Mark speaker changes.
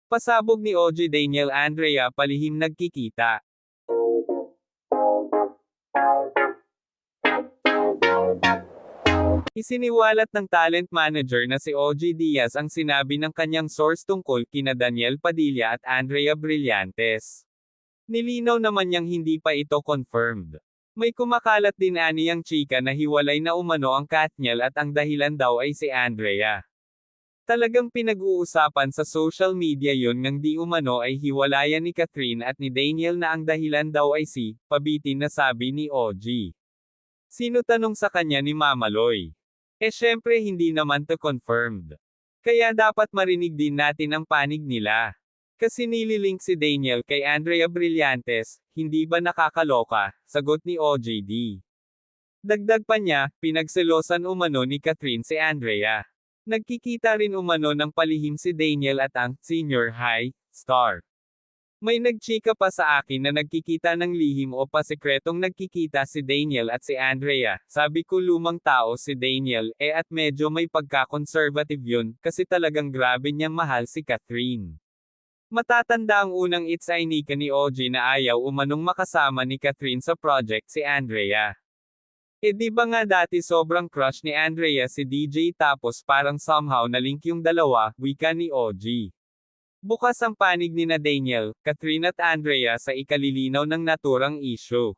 Speaker 1: Pasabog ni OG Daniel Andrea palihim nagkikita. Isiniwalat ng talent manager na si OG Diaz ang sinabi ng kanyang source tungkol kina Daniel Padilla at Andrea Brillantes. Nilinaw naman niyang hindi pa ito confirmed. May kumakalat din aniyang chika na hiwalay na umano ang Katniel at ang dahilan daw ay si Andrea. Talagang pinag-uusapan sa social media yun ngang di umano ay hiwalayan ni Catherine at ni Daniel na ang dahilan daw ay si, pabitin na sabi ni OG. Sino tanong sa kanya ni Mama Loy? Syempre hindi naman to confirmed. Kaya dapat marinig din natin ang panig nila. Kasi nililink si Daniel kay Andrea Brillantes, hindi ba nakakaloka, sagot ni OJD. Dagdag pa niya, pinagselosan umano ni Catherine si Andrea. Nagkikita rin umano ng palihim si Daniel at ang senior high star. May nagchika pa sa akin na nagkikita ng lihim o pasikretong nagkikita si Daniel at si Andrea. Sabi ko lumang tao si Daniel, at medyo may pagka-conservative yun, kasi talagang grabe niyang mahal si Catherine. Matatanda ang unang It's Ainika ni OG na ayaw umanong makasama ni Catherine sa project si Andrea. Di ba nga dati sobrang crush ni Andrea si DJ tapos parang somehow nalink yung dalawa, wika ni OG. Bukas ang panig ni na Daniel, Catherine at Andrea sa ikalilinaw ng naturang issue.